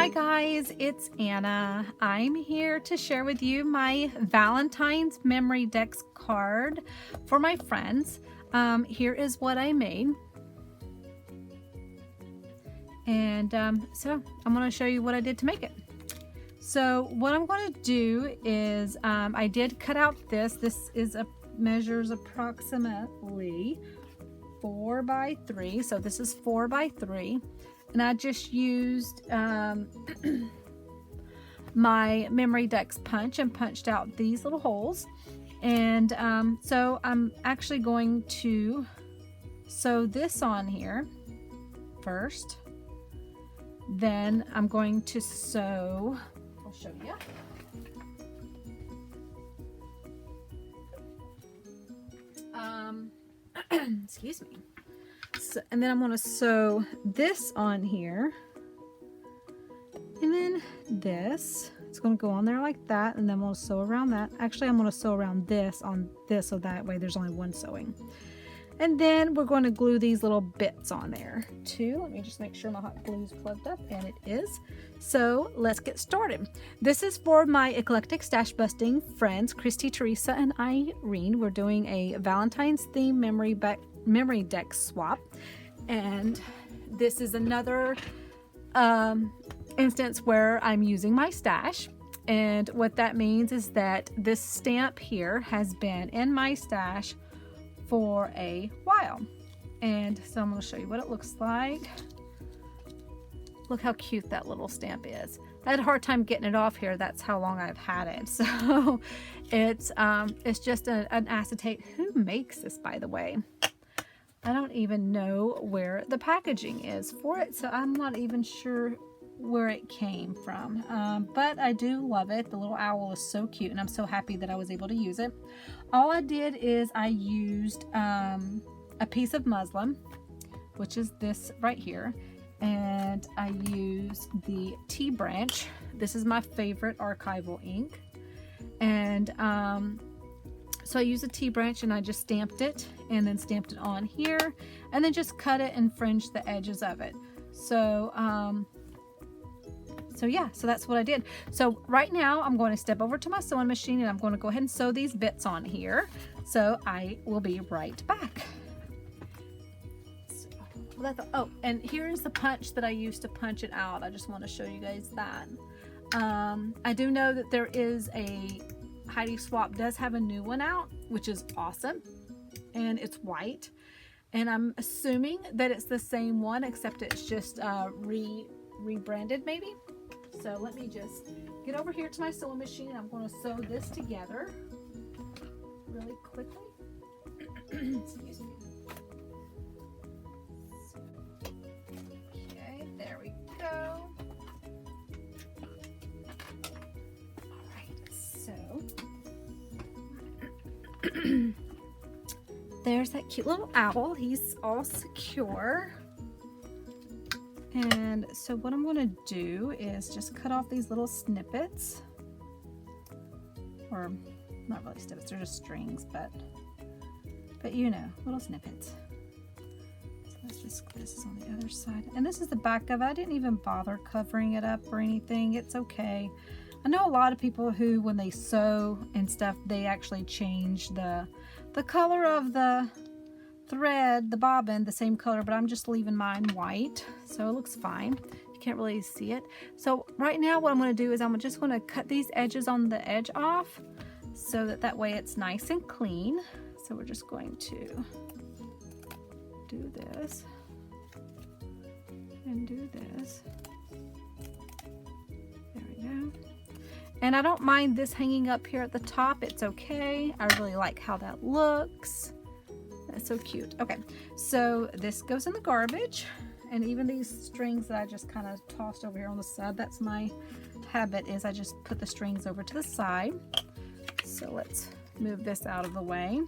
Hi guys, it's Anna. I'm here to share with you my Valentine's Memorydex card for my friends. Here is what I made. And so I'm going to show you what I did to make it. So what I'm going to do is I did cut out this. This is measures approximately 4 by 3. So this is 4 by 3. And I just used my Memorydex punch and punched out these little holes. And so I'm actually going to sew this on here first. Then I'm going to sew, I'll show you. Excuse me. So, and then I'm going to sew this on here, and then this, it's going to go on there like that, and then we'll sew around that. Actually, I'm going to sew around this on this, so that way there's only one sewing. And then we're going to glue these little bits on there too. Let me just make sure my hot glue is plugged up, and it is. So let's get started. This is for my eclectic stash busting friends, Christy, Teresa, and Irene. We're doing a Valentine's theme Memorydex swap, and this is another instance where I'm using my stash. And what that means is that this stamp here has been in my stash for a while, and so I'm going to show you what it looks like. Look how cute that little stamp is. I had a hard time getting it off here. That's how long I've had it. So it's just an acetate. Who makes this, by the way? I don't even know where the packaging is for it, so I'm not even sure where it came from, but I do love it. The little owl is so cute, and I'm so happy that I was able to use it. All I did is I used a piece of muslin, which is this right here, and I used the Tea Branch. This is my favorite archival ink, and so I used a Tea Branch, and I just stamped it, and then stamped it on here, and then just cut it and fringed the edges of it. So yeah, so that's what I did. So right now I'm going to step over to my sewing machine, and I'm going to go ahead and sew these bits on here. So I will be right back. Oh, and here's the punch that I used to punch it out. I just want to show you guys that. I do know that there is Heidi Swap does have a new one out, which is awesome, and it's white, and I'm assuming that it's the same one, except it's just rebranded maybe. So let me just get over here to my sewing machine. I'm going to sew this together really quickly. Excuse me. Okay, there we go. All right, so there's that cute little owl. He's all secure. And so what I'm going to do is just cut off these little snippets, or not really snippets, they're just strings, but you know, little snippets. So let's just, this is on the other side, and this is the back of it. I didn't even bother covering it up or anything. It's okay. I know a lot of people who, when they sew and stuff, they actually change the color of the thread, the bobbin, the same color, but I'm just leaving mine white, so it looks fine. You can't really see it. So right now what I'm going to do is I'm just going to cut these edges on the edge off, so that way it's nice and clean. So we're just going to do this and do this. There we go. And I don't mind this hanging up here at the top. It's okay. I really like how that looks. That's so cute. Okay, so this goes in the garbage, and even these strings that I just kind of tossed over here on the side, that's my habit, is I just put the strings over to the side. So let's move this out of the way.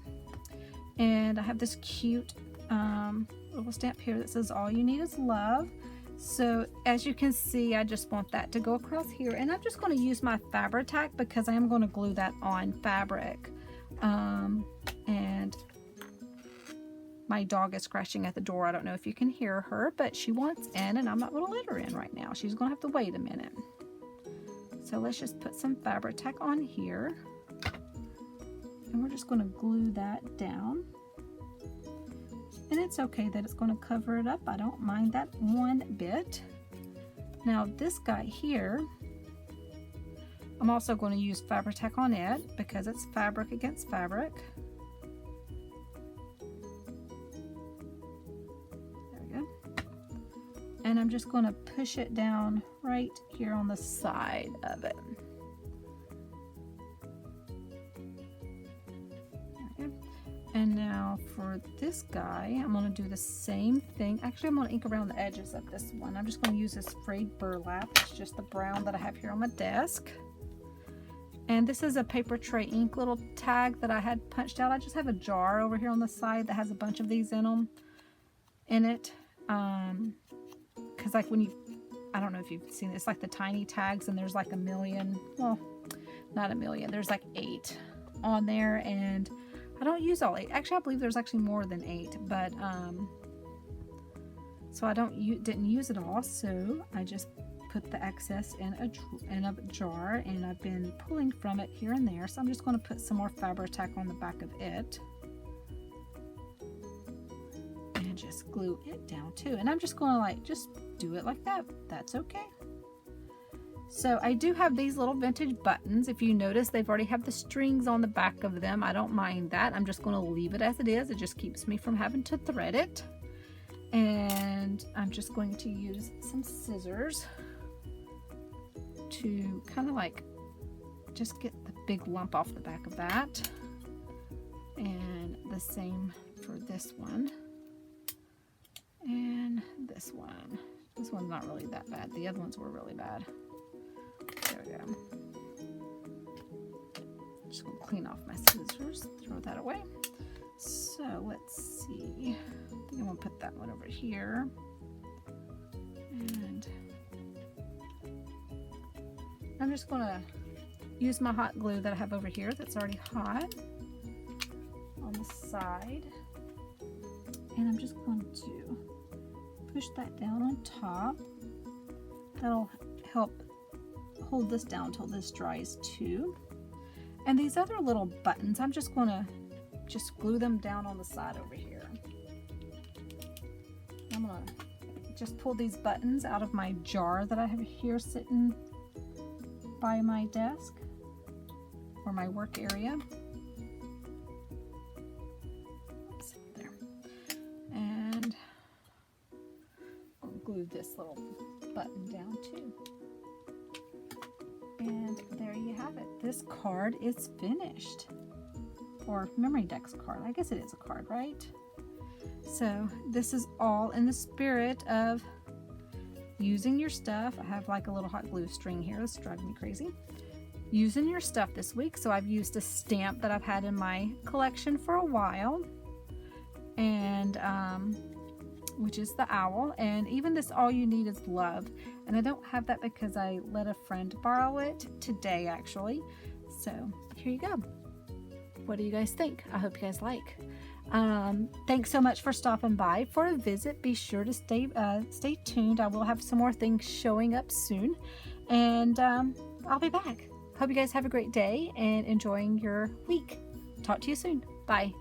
And I have this cute little stamp here that says all you need is love. So as you can see, I just want that to go across here, and I'm just going to use my Fabri-Tac because I am going to glue that on fabric. And My dog is scratching at the door. I don't know if you can hear her, but she wants in and I'm not going to let her in right now. She's going to have to wait a minute. So let's just put some fabric tack on here. And we're just going to glue that down. And it's okay that it's going to cover it up. I don't mind that one bit. Now this guy here, I'm also going to use fabric tack on it because it's fabric against fabric. And I'm just going to push it down right here on the side of it. Okay. And now for this guy, I'm going to do the same thing. Actually, I'm going to ink around the edges of this one. I'm just going to use this frayed burlap. It's just the brown that I have here on my desk. And this is a paper tray ink little tag that I had punched out. I just have a jar over here on the side that has a bunch of these in it. Because like when you, I don't know if you've seen it, it's like the tiny tags and there's like a million, well, not a million, there's like 8 on there, and I don't use all 8. Actually, I believe there's actually more than 8, but so I didn't use it all, so I just put the excess in a jar, and I've been pulling from it here and there, so I'm just going to put some more fabric tack on the back of it. Just glue it down too, and I'm just going to like just do it like that. That's okay. So I do have these little vintage buttons. If you notice, they've already have the strings on the back of them. I don't mind that. I'm just going to leave it as it is. It just keeps me from having to thread it. And I'm just going to use some scissors to kind of like just get the big lump off the back of that. And the same for this one. And this one. This one's not really that bad. The other ones were really bad. There we go. Just gonna clean off my scissors, throw that away. So let's see. I think I'm gonna put that one over here. And I'm just gonna use my hot glue that I have over here that's already hot on the side. And I'm just going to push that down on top. That'll help hold this down until this dries too. And these other little buttons, I'm just going to just glue them down on the side over here. I'm going to just pull these buttons out of my jar that I have here sitting by my desk or my work area. Glue this little button down too. And there you have it. This card is finished. Or Memorydex card. I guess it is a card, right? So this is all in the spirit of using your stuff. I have like a little hot glue string here. It's driving me crazy. Using your stuff this week. So I've used a stamp that I've had in my collection for a while. And which is the owl, and even this all you need is love, and I don't have that because I let a friend borrow it today actually. So here you go. What do you guys think? I hope you guys like. Thanks so much for stopping by for a visit. Be sure to stay tuned. I will have some more things showing up soon, and I'll be back. Hope you guys have a great day and enjoying your week. Talk to you soon. Bye.